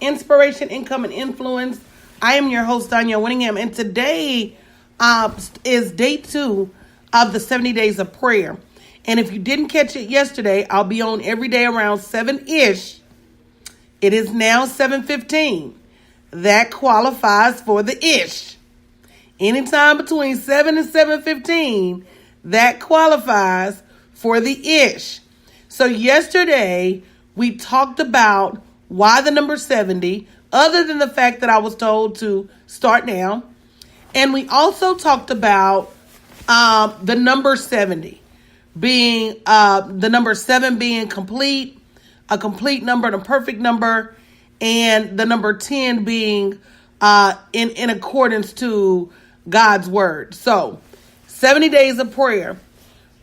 Inspiration, Income, and Influence. I am your host, Danya Winningham, and today is day 2 of the 70 Days of Prayer. And if you didn't catch it yesterday, I'll be on every day around 7-ish. It is now 7:15. That qualifies for the ish. Anytime between 7 and 7:15, that qualifies for the ish. So yesterday, we talked about why the number 70, other than the fact that I was told to start now. And we also talked about the number 70 being, the number 7 being complete, a complete number, and a perfect number, and the number 10 being in accordance to God's word. So 70 days of prayer.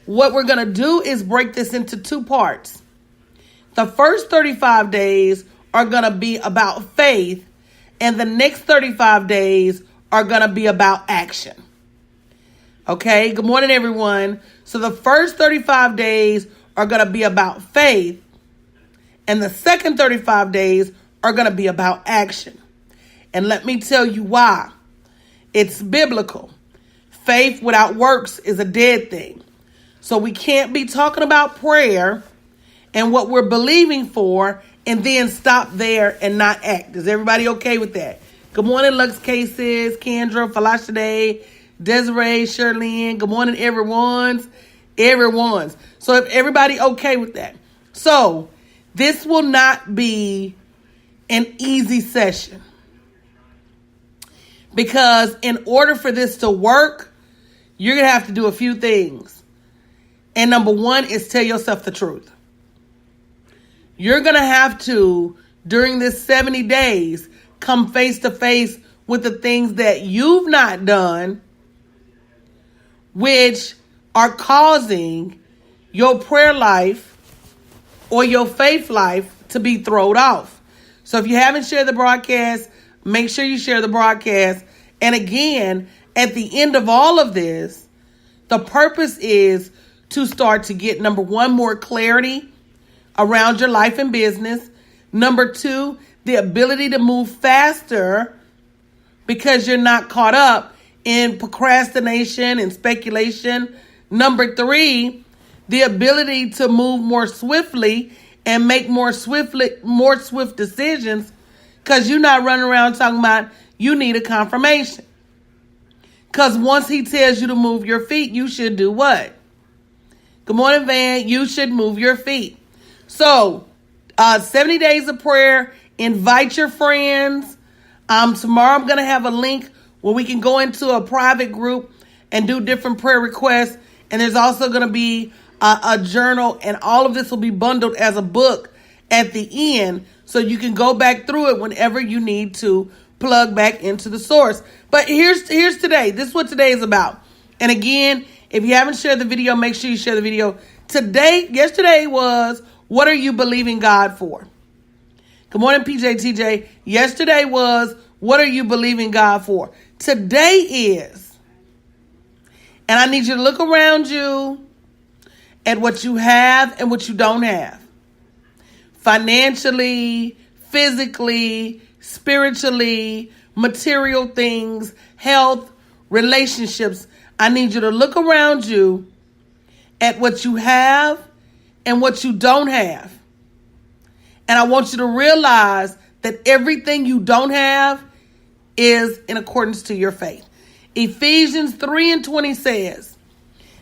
What we're going to do is break this into 2 parts. The first 35 days are going to be about faith, and the next 35 days are going to be about action. Okay, good morning, everyone. So the first 35 days are going to be about faith, and the second 35 days are going to be about action. And let me tell you why. It's biblical. Faith without works is a dead thing. So we can't be talking about prayer and what we're believing for and then stop there and not act. Is everybody okay with that? Good morning, Lux Cases, Kendra, Falashade, Desiree, Shirlene. Good morning, everyone's. So if everybody okay with that. So this will not be an easy session, because in order for this to work, you're going to have to do a few things. And number 1 is tell yourself the truth. You're going to have to, during this 70 days, come face to face with the things that you've not done, which are causing your prayer life or your faith life to be thrown off. So if you haven't shared the broadcast, make sure you share the broadcast. And again, at the end of all of this, the purpose is to start to get, number 1, more clarity around your life and business. Number 2, the ability to move faster because you're not caught up in procrastination and speculation. Number 3, the ability to move more swiftly and make more swift decisions, because you're not running around talking about you need a confirmation. Because once he tells you to move your feet, you should do what? Good morning, Van. You should move your feet. So 70 days of prayer. Invite your friends. Tomorrow I'm going to have a link where we can go into a private group and do different prayer requests. And there's also going to be a journal, and all of this will be bundled as a book at the end, so you can go back through it whenever you need to plug back into the source. But here's today. This is what today is about. And again, if you haven't shared the video, make sure you share the video. Yesterday was, what are you believing God for? Good morning, PJ TJ. Yesterday was, what are you believing God for? Today is, and I need you to look around you at what you have and what you don't have. Financially, physically, spiritually, material things, health, relationships. I need you to look around you at what you have and what you don't have. And I want you to realize that everything you don't have is in accordance to your faith. Ephesians 3:20 says,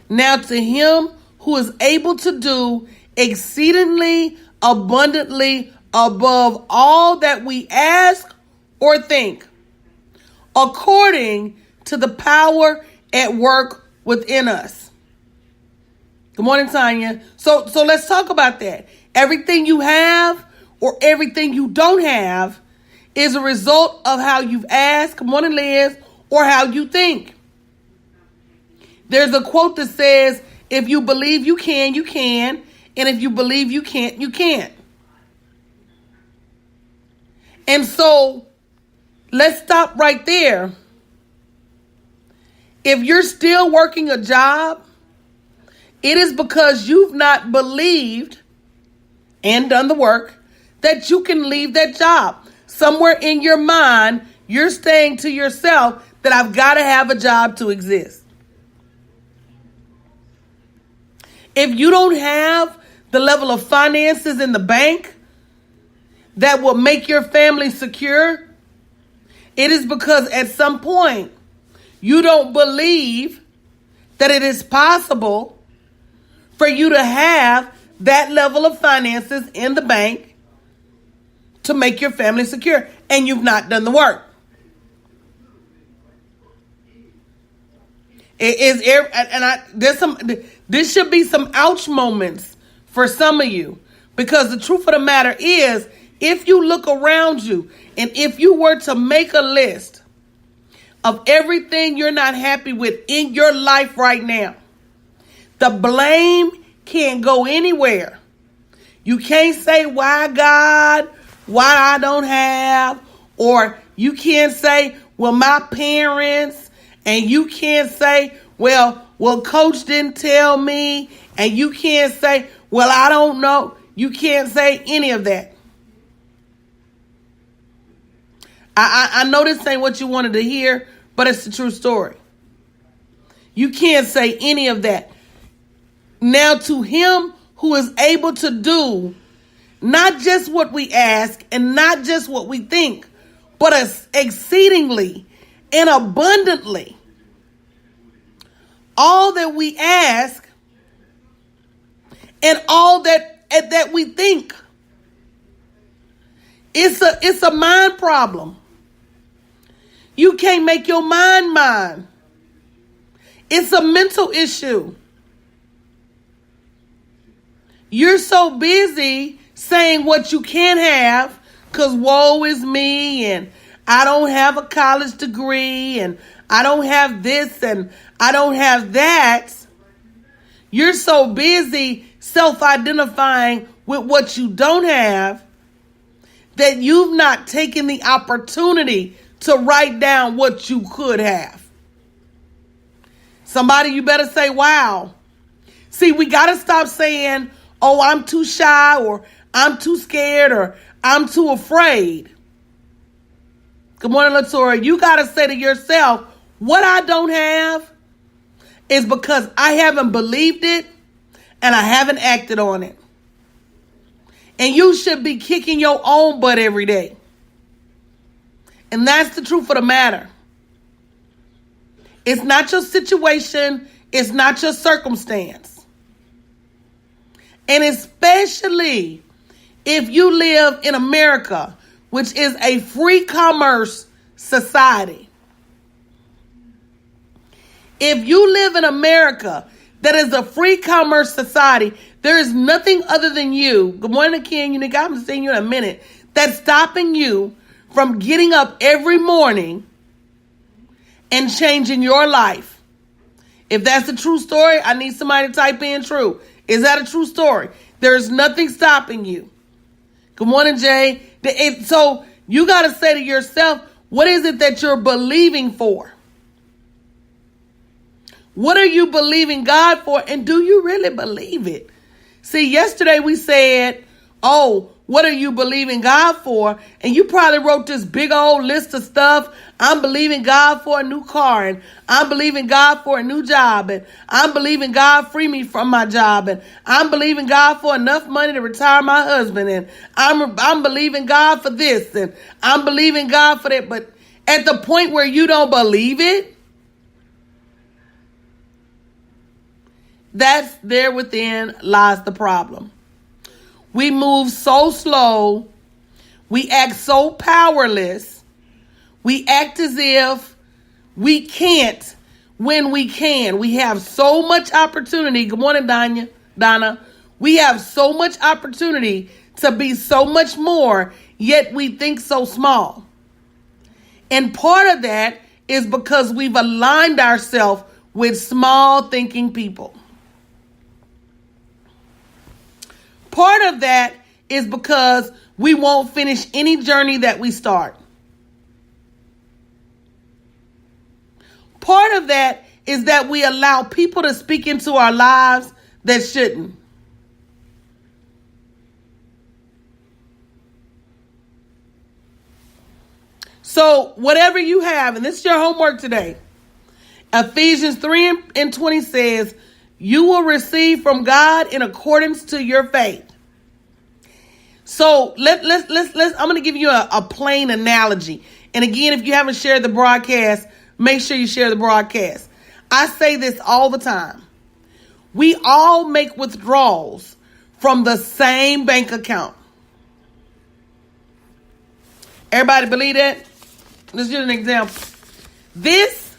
"Now to him who is able to do exceedingly abundantly above all that we ask or think, according to the power at work within us." Good morning, Tanya. So let's talk about that. Everything you have or everything you don't have is a result of how you've asked, good morning, Liz, or how you think. There's a quote that says, if you believe you can, you can. And if you believe you can't, you can't. And so let's stop right there. If you're still working a job, it is because you've not believed and done the work that you can leave that job. somewhere in your mind, you're saying to yourself that I've got to have a job to exist. If you don't have the level of finances in the bank that will make your family secure, it is because at some point you don't believe that it is possible for you to have that level of finances in the bank to make your family secure, and you've not done the work. This should be some ouch moments for some of you, because the truth of the matter is, if you look around you and if you were to make a list of everything you're not happy with in your life right now, the blame can't go anywhere. You can't say, why God, why I don't have, or you can't say, well, my parents, and you can't say, well, coach didn't tell me, and you can't say, well, I don't know. You can't say any of that. I know this ain't what you wanted to hear, but it's the true story. You can't say any of that. Now, to him who is able to do not just what we ask and not just what we think, but exceedingly and abundantly all that we ask and all that we think. It's a mind problem. You can't make your mind. It's a mental issue. You're so busy saying what you can't have because woe is me, and I don't have a college degree, and I don't have this, and I don't have that. You're so busy self-identifying with what you don't have that you've not taken the opportunity to write down what you could have. Somebody, you better say, wow. See, we got to stop saying, oh, I'm too shy, or I'm too scared, or I'm too afraid. Good morning, Latoya. You got to say to yourself, what I don't have is because I haven't believed it and I haven't acted on it. And you should be kicking your own butt every day. And that's the truth of the matter. It's not your situation. It's not your circumstance. And especially if you live in America, which is a free commerce society. If you live in America that is a free commerce society, there is nothing other than you. Good morning, Ken. I'm going to see you in a minute. That's stopping you from getting up every morning and changing your life. If that's a true story, I need somebody to type in true. Is that a true story? There's nothing stopping you. Good morning, Jay. So you got to say to yourself, what is it that you're believing for? What are you believing God for? And do you really believe it? See, yesterday we said, oh, what are you believing God for? And you probably wrote this big old list of stuff. I'm believing God for a new car, and I'm believing God for a new job, and I'm believing God free me from my job, and I'm believing God for enough money to retire my husband, and I'm believing God for this, and I'm believing God for that. But at the point where you don't believe it, that's there within lies the problem. We move so slow. We act so powerless. We act as if we can't when we can. We have so much opportunity. Good morning, Donna. We have so much opportunity to be so much more, yet we think so small. And part of that is because we've aligned ourselves with small thinking people. Part of that is because we won't finish any journey that we start. Part of that is that we allow people to speak into our lives that shouldn't. So whatever you have, and this is your homework today, Ephesians 3:20 says, you will receive from God in accordance to your faith. So let's I'm going to give you a plain analogy. And again, if you haven't shared the broadcast, make sure you share the broadcast. I say this all the time. We all make withdrawals from the same bank account. Everybody believe that? Let's use an example. This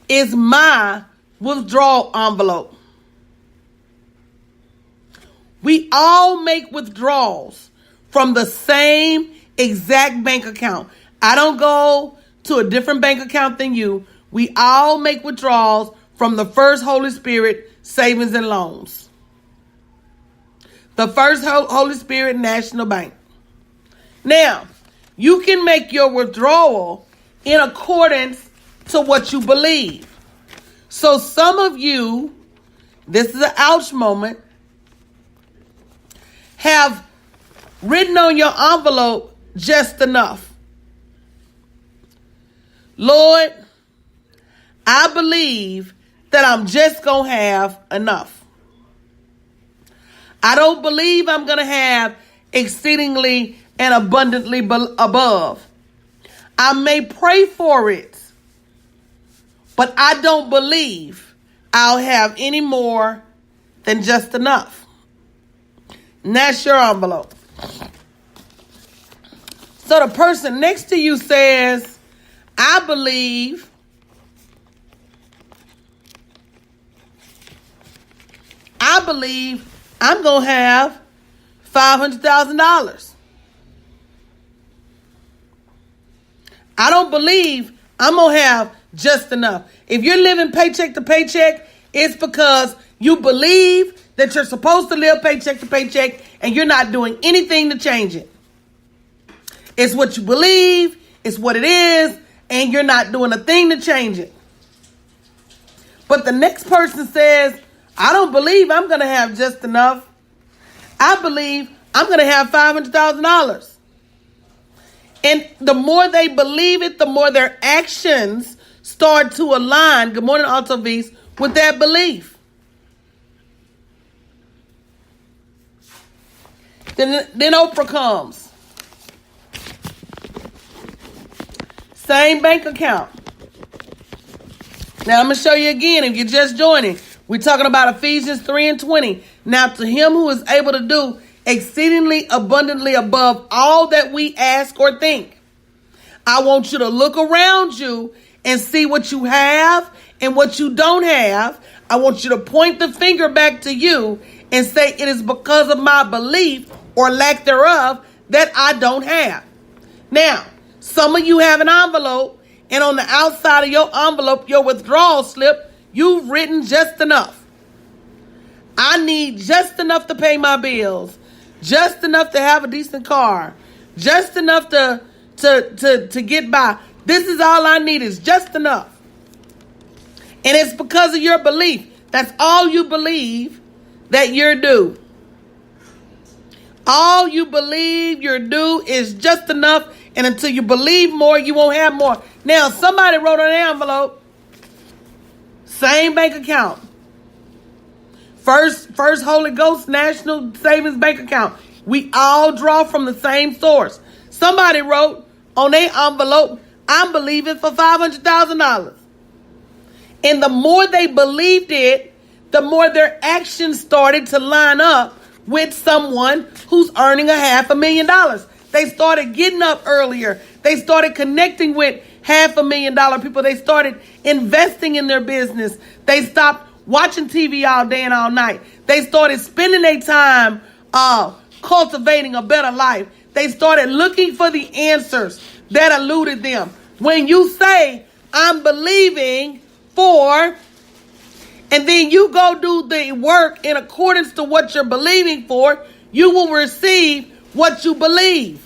is my withdrawal envelope. We all make withdrawals from the same exact bank account. I don't go to a different bank account than you. We all make withdrawals from the First Holy Spirit Savings and Loans. The First Holy Spirit National Bank. Now, you can make your withdrawal in accordance to what you believe. So some of you, this is an ouch moment, have written on your envelope just enough. Lord, I believe that I'm just going to have enough. I don't believe I'm going to have exceedingly and abundantly above. I may pray for it, but I don't believe I'll have any more than just enough. And that's your envelope. So the person next to you says, I believe I'm going to have $500,000. I don't believe I'm going to have just enough. If you're living paycheck to paycheck, it's because you believe that you're supposed to live paycheck to paycheck and you're not doing anything to change it. It's what you believe, it's what it is, and you're not doing a thing to change it. But the next person says, I don't believe I'm going to have just enough. I believe I'm going to have $500,000. And the more they believe it, the more their actions start to align, good morning, Altovis, with that belief. Then Oprah comes. Same bank account. Now I'm going to show you again if you're just joining. We're talking about Ephesians 3:20. Now to him who is able to do exceedingly abundantly above all that we ask or think. I want you to look around you and see what you have and what you don't have. I want you to point the finger back to you and say it is because of my belief or lack thereof that I don't have. Now, some of you have an envelope, and on the outside of your envelope, your withdrawal slip, you've written just enough. I need just enough to pay my bills, just enough to have a decent car, just enough to get by. This is all I need, is just enough. And it's because of your belief. That's all you believe that you're due. All you believe you're due is just enough. And until you believe more, you won't have more. Now, somebody wrote on an envelope, same bank account. First Holy Ghost National Savings Bank account. We all draw from the same source. Somebody wrote on their envelope, I'm believing for $500,000. And the more they believed it, the more their actions started to line up with someone who's earning $500,000. They started getting up earlier. They started connecting with $500,000 people. They started investing in their business. They stopped watching TV all day and all night. They started spending their time cultivating a better life. They started looking for the answers that eluded them. When you say, I'm believing for, and then you go do the work in accordance to what you're believing for, you will receive what you believe.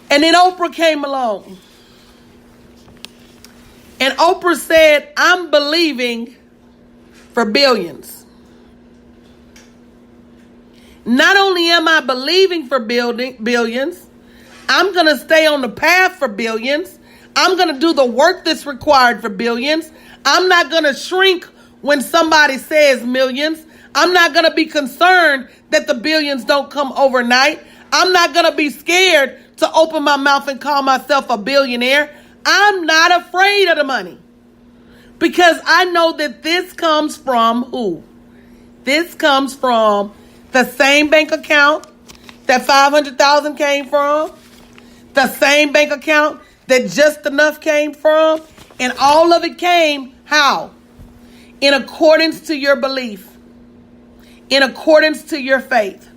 And then Oprah came along. And Oprah said, I'm believing for billions. Not only am I believing for billions, I'm going to stay on the path for billions. I'm going to do the work that's required for billions. I'm not going to shrink when somebody says millions. I'm not going to be concerned that the billions don't come overnight. I'm not going to be scared to open my mouth and call myself a billionaire. I'm not afraid of the money because I know that this comes from who? This comes from the same bank account that 500,000 came from, the same bank account that just enough came from, and all of it came how? In accordance to your belief, in accordance to your faith.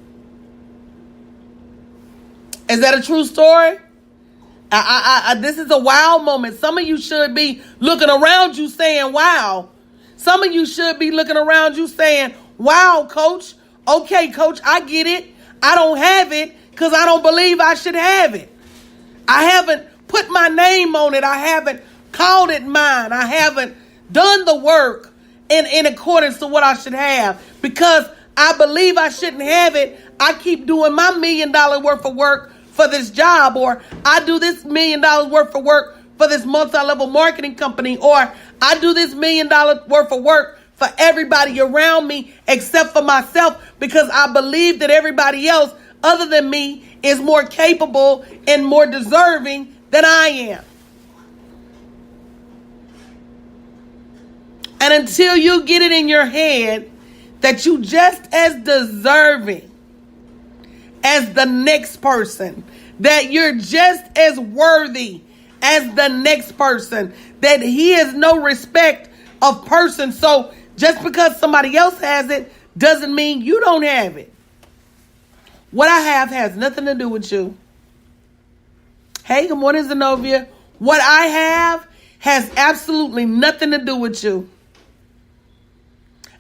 Is that a true story? This is a wow moment. Some of you should be looking around you saying, wow. Some of you should be looking around you saying, wow, coach. Okay, coach, I get it. I don't have it because I don't believe I should have it. I haven't put my name on it. I haven't called it mine. I haven't done the work in accordance to what I should have because I believe I shouldn't have it. I keep doing my $1 million worth of work for this job, or I do this $1 million worth of work for this multi-level marketing company, or I do this $1 million worth of work for everybody around me except for myself because I believe that everybody else other than me is more capable and more deserving than I am. And until you get it in your head that you just as deserving as the next person, that you're just as worthy as the next person, that he has no respect of person. So just because somebody else has it doesn't mean you don't have it. What I have has nothing to do with you. Hey, good morning, Zenobia. What I have has absolutely nothing to do with you.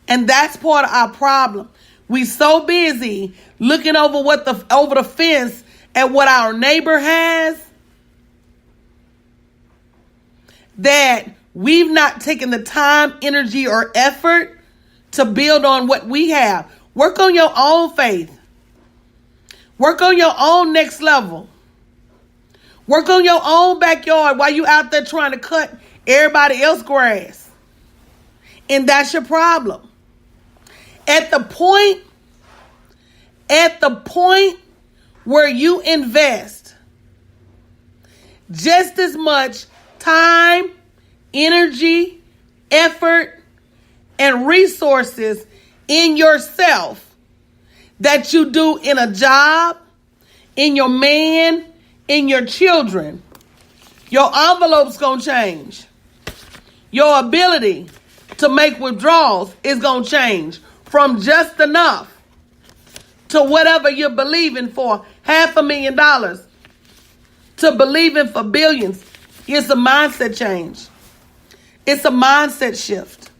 And that's part of our problem. We so busy looking over the fence at what our neighbor has that we've not taken the time, energy, or effort to build on what we have. Work on your own faith. Work on your own next level. Work on your own backyard while you out there trying to cut everybody else's grass. And that's your problem. At the point where you invest just as much time, energy, effort, and resources in yourself that you do in a job, in your man, in your children, your envelope's gonna change. Your ability to make withdrawals is gonna change from just enough to whatever you're believing for, $500,000 to believing for billions. It's a mindset change. It's a mindset shift.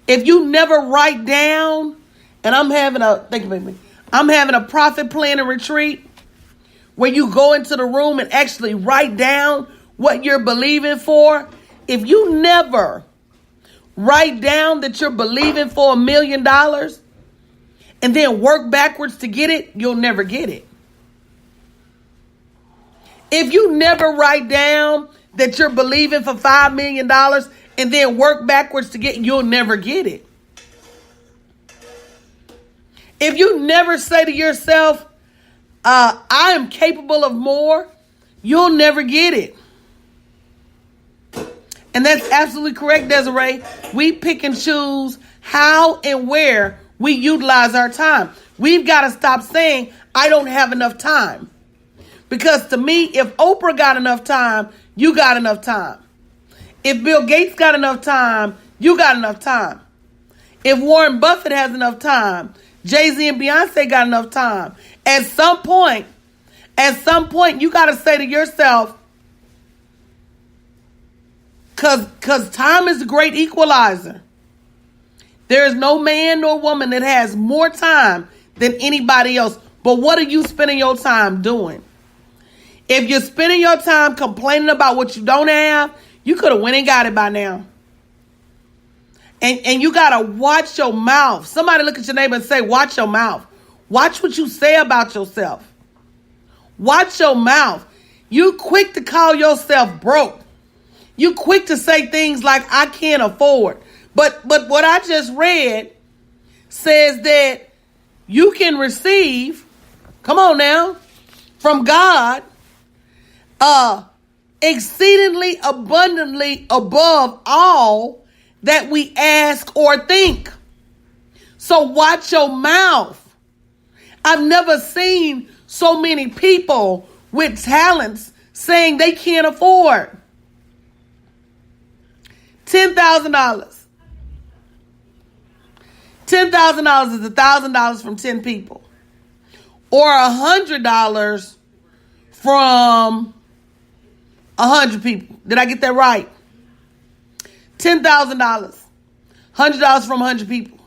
If you never write down, and I'm having a profit planning retreat where you go into the room and actually write down what you're believing for. If you never write down that you're believing for $1 million and then work backwards to get it, you'll never get it. If you never write down that you're believing for $5 million and then work backwards to get it, you'll never get it. If you never say to yourself, I am capable of more, you'll never get it. And that's absolutely correct, Desiree. We pick and choose how and where we utilize our time. We've got to stop saying, I don't have enough time. Because to me, if Oprah got enough time, you got enough time. If Bill Gates got enough time, you got enough time. If Warren Buffett has enough time, Jay-Z and Beyonce got enough time. At some point, you got to say to yourself, because time is the great equalizer. There is no man nor woman that has more time than anybody else. But what are you spending your time doing? If you're spending your time complaining about what you don't have, you could have went and got it by now. And you got to watch your mouth. Somebody look at your neighbor and say, watch your mouth. Watch what you say about yourself. Watch your mouth. You quick to call yourself broke. You quick to say things like, I can't afford. But what I just read says that you can receive, come on now, from God, exceedingly abundantly above all that we ask or think. So watch your mouth. I've never seen so many people with talents saying they can't afford $10,000. $10,000 is $1,000 from 10 people, or $100 from 100 people. Did I get that right? $10,000, $100 from 100 people.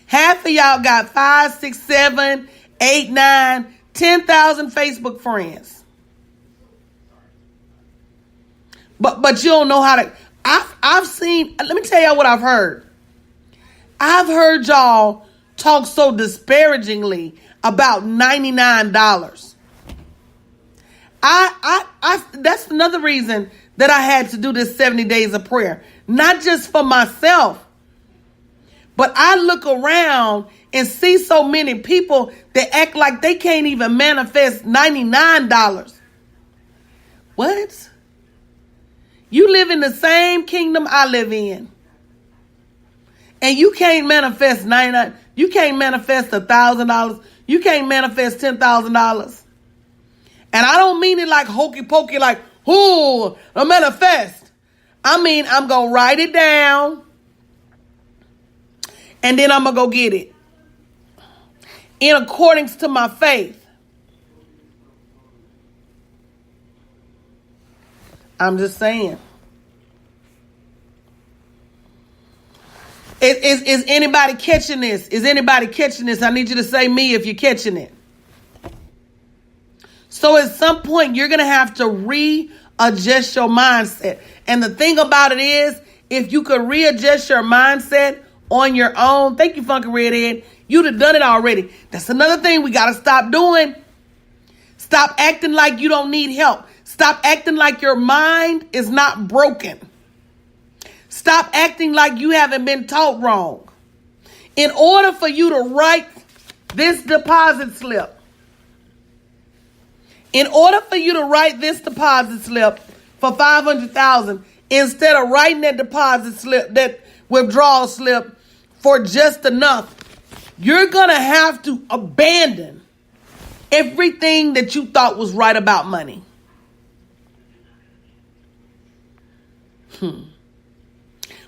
Half of y'all got 5, 6, 7, 8, 9, 10,000 Facebook friends. But you don't know how to. I've seen. Let me tell y'all what I've heard. I've heard y'all talk so disparagingly about $99. That's another reason that I had to do this 70 days of prayer. Not just for myself, but I look around and see so many people that act like they can't even manifest $99. What? You live in the same kingdom I live in, and you can't manifest 99. You can't manifest $1,000. You can't manifest $10,000. And I don't mean it like hokey pokey, like, who a manifest. I mean, I'm going to write it down, and then I'm going to go get it in accordance to my faith. I'm just saying. Is anybody catching this? Is anybody catching this? I need you to say me if you're catching it. So at some point, you're going to have to readjust your mindset. And the thing about it is, if you could readjust your mindset on your own, thank you, Funky Redhead, you'd have done it already. That's another thing we got to stop doing. Stop acting like you don't need help. Stop acting like your mind is not broken. Stop acting like you haven't been taught wrong. In order for you to write this deposit slip, for $500,000, instead of writing that deposit slip, that withdrawal slip for just enough, you're going to have to abandon everything that you thought was right about money.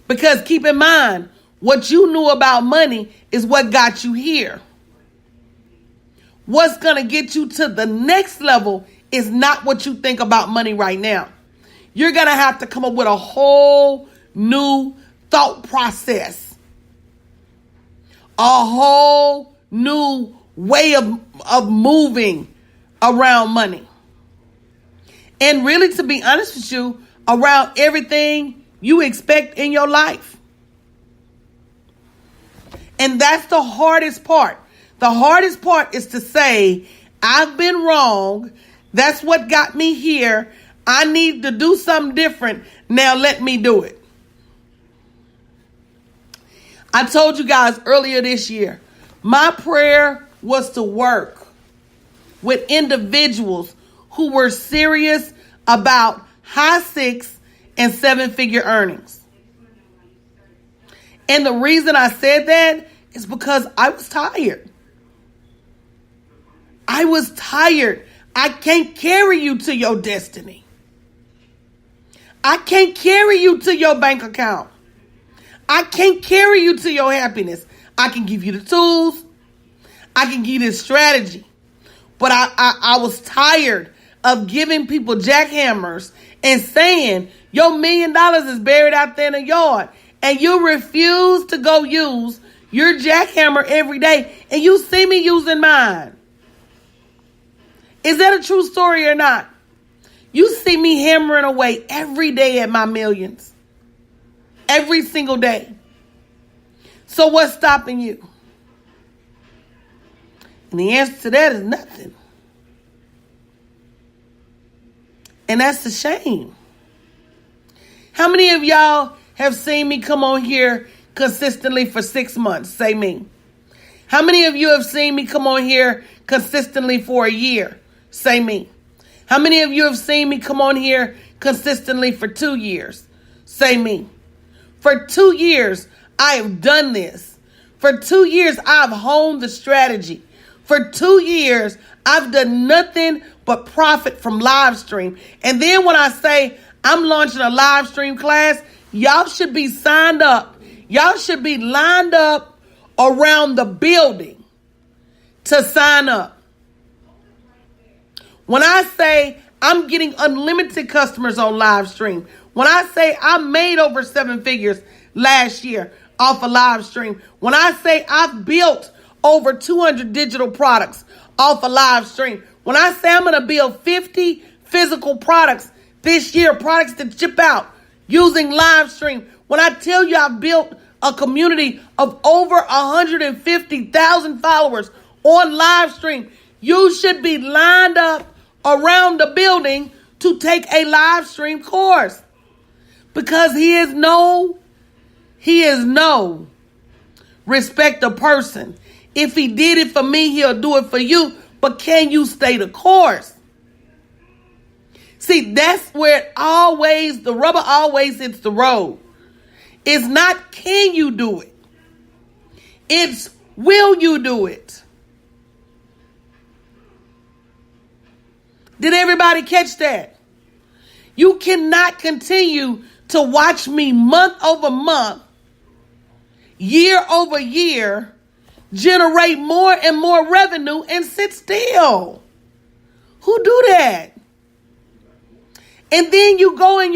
Because keep in mind, what you knew about money is what got you here. What's going to get you to the next level is not what you think about money right now. You're going to have to come up with a whole new thought process. A whole new way of moving around money. And really, to be honest with you, around everything you expect in your life. And that's the hardest part. The hardest part is to say, I've been wrong. That's what got me here. I need to do something different. Now let me do it. I told you guys earlier this year, my prayer was to work with individuals who were serious about high 6 and 7-figure earnings. And the reason I said that is because I was tired. I was tired. I can't carry you to your destiny. I can't carry you to your bank account. I can't carry you to your happiness. I can give you the tools. I can give you the strategy. But I was tired of giving people jackhammers and saying, your $1 million is buried out there in the yard. And you refuse to go use your jackhammer every day. And you see me using mine. Is that a true story or not? You see me hammering away every day at my millions. Every single day. So what's stopping you? And the answer to that is nothing. And that's a shame. How many of y'all have seen me come on here consistently for 6 months? Say me. How many of you have seen me come on here consistently for a year? Say me. How many of you have seen me come on here consistently for 2 years? Say me. For 2 years, I have done this. For 2 years, I've honed the strategy. For 2 years, I've done nothing but profit from live stream. And then when I say I'm launching a live stream class, y'all should be signed up. Y'all should be lined up around the building to sign up. When I say I'm getting unlimited customers on live stream, when I say I made over 7 figures last year off a live stream, when I say I've built over 200 digital products off a live stream, when I say I'm going to build 50 physical products this year, products that ship out using live stream, when I tell you I've built a community of over 150,000 followers on live stream, you should be lined up around the building to take a live stream course, because he is no respect a person. If he did it for me, he'll do it for you. But can you stay the course? See, that's where the rubber always hits the road. It's not can you do it. It's will you do it. Did everybody catch that? You cannot continue to watch me month over month, year over year, generate more and more revenue and sit still. Who do that? And then you go in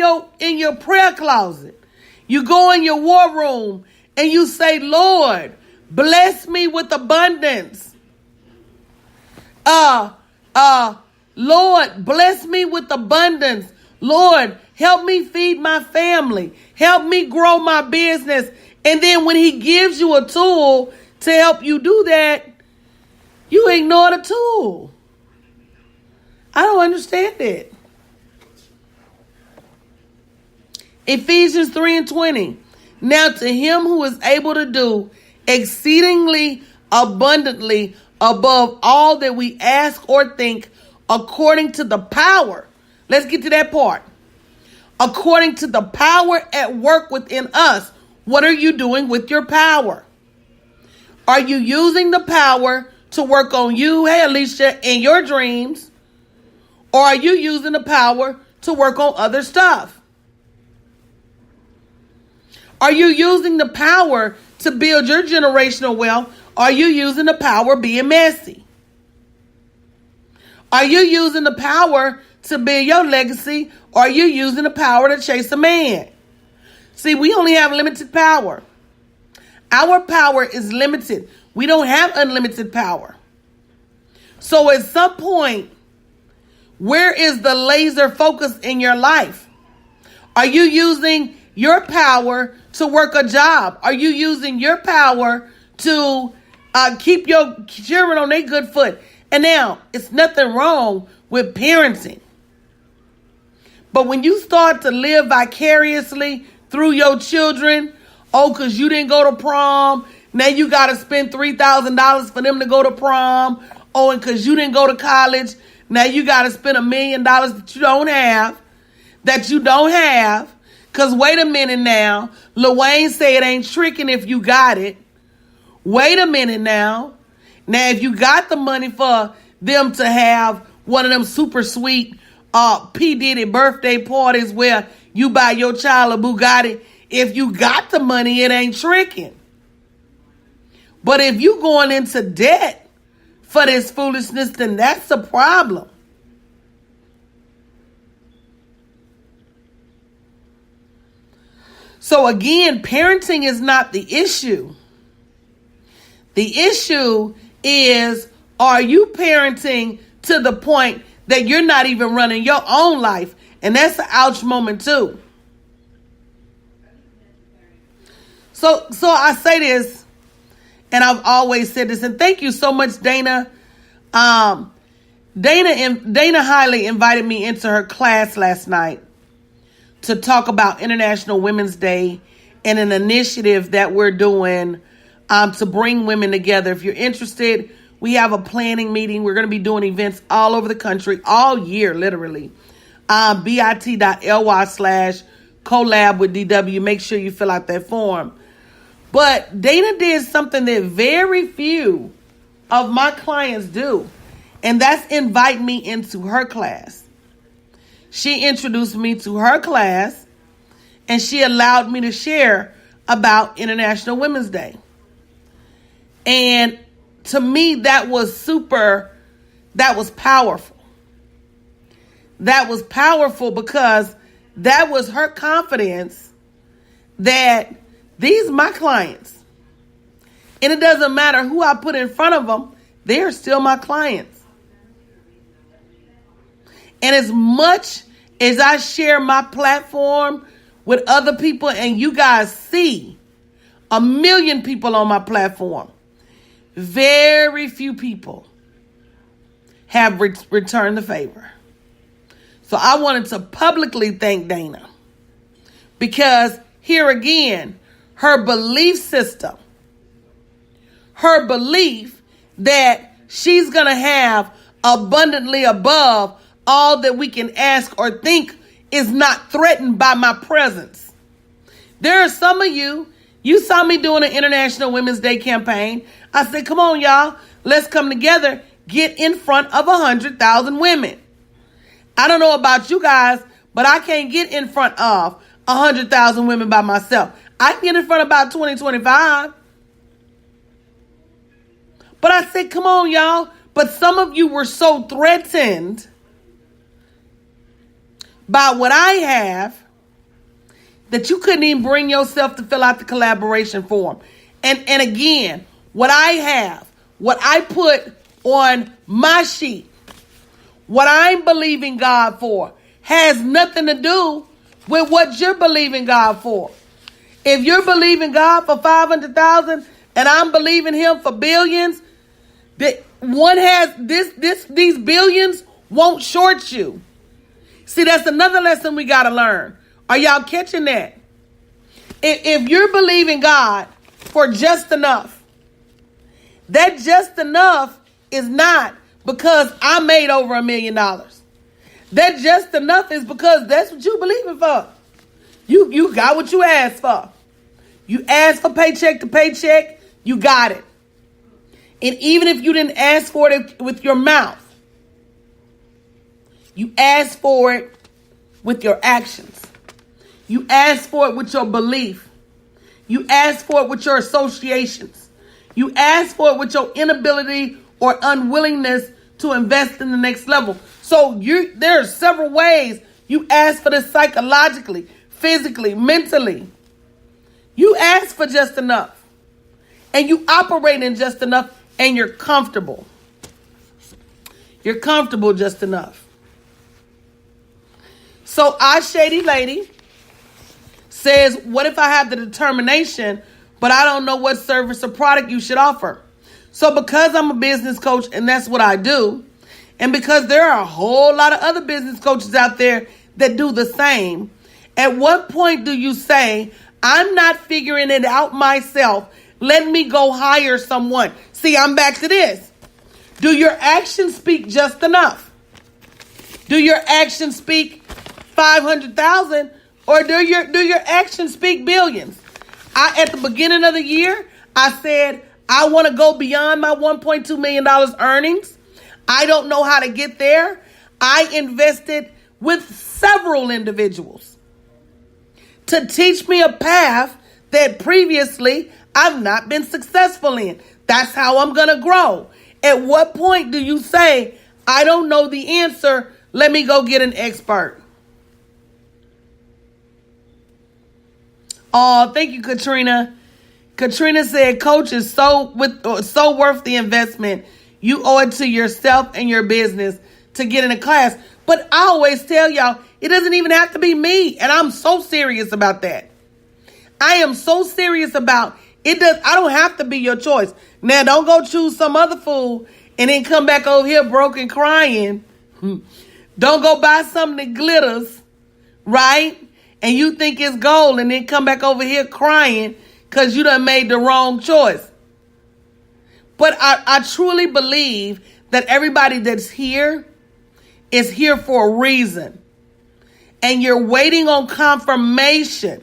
your prayer closet. You go in your war room and you say, Lord, bless me with abundance. Lord, bless me with abundance. Lord, help me feed my family. Help me grow my business. And then when he gives you a tool to help you do that, you ignore the tool. I don't understand it. Ephesians 3:20. Now to him who is able to do exceedingly abundantly above all that we ask or think, according to the power. Let's get to that part. According to the power at work within us. What are you doing with your power? Are you using the power to work on you, hey Alicia, in your dreams? Or are you using the power to work on other stuff? Are you using the power to build your generational wealth? Are you using the power being messy? Are you using the power to build your legacy? Or are you using the power to chase a man? See, we only have limited power. Our power is limited. We don't have unlimited power. So at some point, where is the laser focus in your life? Are you using your power to work a job? Are you using your power to keep your children on their good foot? And now, it's nothing wrong with parenting. But when you start to live vicariously through your children, because you didn't go to prom, now you got to spend $3,000 for them to go to prom. Oh, and because you didn't go to college, now you got to spend $1 million that you don't have. Because wait a minute now. Lil Wayne said it ain't tricking if you got it. Wait a minute now. Now, if you got the money for them to have one of them super sweet P. Diddy birthday parties where you buy your child a Bugatti, if you got the money, it ain't tricking. But if you going into debt for this foolishness, then that's a problem. So again, parenting is not the issue. The issue is, are you parenting to the point that you're not even running your own life? And that's an ouch moment too. So I say this, and I've always said this, and thank you so much, Dana. Dana Hiley invited me into her class last night to talk about International Women's Day and an initiative that we're doing to bring women together. If you're interested, we have a planning meeting. We're going to be doing events all over the country all year, literally. bit.ly/collab with DW. Make sure you fill out that form. But Dana did something that very few of my clients do, and that's invite me into her class. She introduced me to her class, and she allowed me to share about International Women's Day. And to me, that was powerful. That was powerful because that was her confidence that these are my clients. And it doesn't matter who I put in front of them, they're still my clients. And as much as I share my platform with other people, and you guys see 1 million people on my platform, very few people have returned the favor. So I wanted to publicly thank Dana because here again, her belief system, her belief that she's going to have abundantly above all that we can ask or think is not threatened by my presence. There are some of you saw me doing an International Women's Day campaign. I said, come on, y'all, let's come together, get in front of 100,000 women. I don't know about you guys, but I can't get in front of 100,000 women by myself. I can get in front of about 20-25. But I said, come on, y'all. But some of you were so threatened by what I have that you couldn't even bring yourself to fill out the collaboration form. And again, what I have, what I put on my sheet, what I'm believing God for, has nothing to do with what you're believing God for. If you're believing God for 500,000 and I'm believing him for billions, that one has these billions won't short you. See, that's another lesson we got to learn. Are y'all catching that? If you're believing God for just enough, that just enough is not because I made over $1 million. That just enough is because that's what you believing for. You got what you asked for. You asked for paycheck to paycheck, you got it. And even if you didn't ask for it with your mouth, you asked for it with your actions. You asked for it with your belief. You asked for it with your associations. You asked for it with your inability or unwillingness to invest in the next level. So there are several ways you ask for this psychologically, physically, mentally. You ask for just enough. And you operate in just enough, and you're comfortable. You're comfortable just enough. So I, Shady Lady, says, what if I have the determination, but I don't know what service or product you should offer? So because I'm a business coach and that's what I do, and because there are a whole lot of other business coaches out there that do the same, at what point do you say, I'm not figuring it out myself, let me go hire someone? See, I'm back to this. Do your actions speak just enough? Do your actions speak 500,000 or do your actions speak billions? At the beginning of the year, I said, I want to go beyond my $1.2 million earnings. I don't know how to get there. I invested with several individuals to teach me a path that previously I've not been successful in. That's how I'm going to grow. At what point do you say, I don't know the answer, let me go get an expert? Oh, thank you, Katrina. Katrina said, Coach is so worth the investment. You owe it to yourself and your business to get in a class. But I always tell y'all, it doesn't even have to be me. And I'm so serious about that. I am so serious about it. I don't have to be your choice. Now, don't go choose some other fool and then come back over here broken crying. Don't go buy something that glitters, right? And you think it's gold, and then come back over here crying because you done made the wrong choice. But I truly believe that everybody that's here is here for a reason. And you're waiting on confirmation.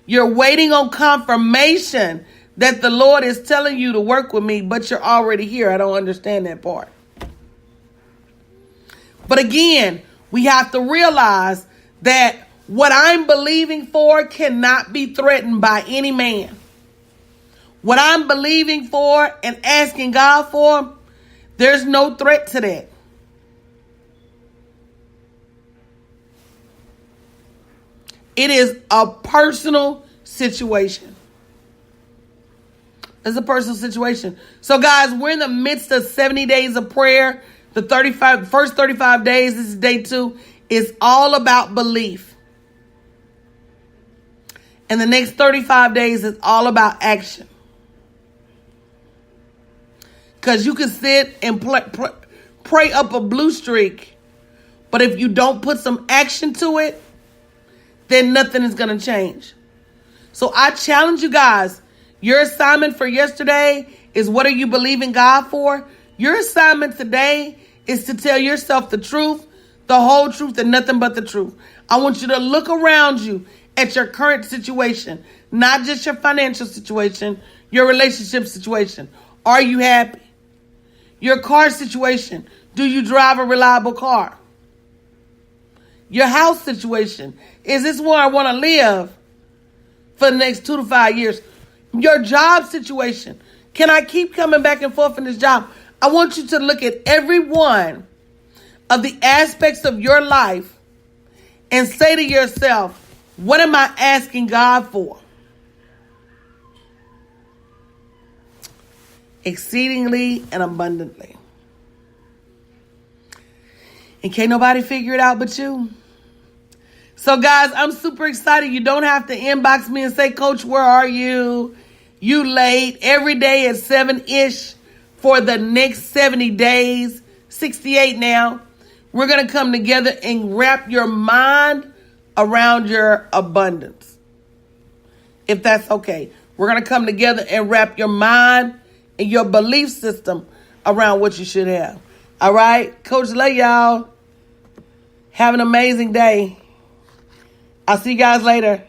You're waiting on confirmation that the Lord is telling you to work with me, but you're already here. I don't understand that part. But again, we have to realize that what I'm believing for cannot be threatened by any man. What I'm believing for and asking God for, there's no threat to that. It is a personal situation. It's a personal situation. So guys, we're in the midst of 70 days of prayer. The first 35 days, this is day 2, is all about belief. And the next 35 days is all about action. Because you can sit and pray up a blue streak, but if you don't put some action to it, then nothing is going to change. So I challenge you guys. Your assignment for yesterday is, what are you believing God for? Your assignment today is to tell yourself the truth, the whole truth, and nothing but the truth. I want you to look around you at your current situation, not just your financial situation, your relationship situation. Are you happy? Your car situation. Do you drive a reliable car? Your house situation. Is this where I want to live for the next 2 to 5 years? Your job situation. Can I keep coming back and forth in this job? I want you to look at every one of the aspects of your life and say to yourself, what am I asking God for? Exceedingly and abundantly. And can't nobody figure it out but you. So guys, I'm super excited. You don't have to inbox me and say, Coach, where are you? You late. Every day at 7-ish for the next 70 days. 68 now. We're going to come together and wrap your mind around your abundance. If that's okay. We're going to come together and wrap your mind and your belief system around what you should have. All right? Coach, love y'all. Have an amazing day. I'll see you guys later.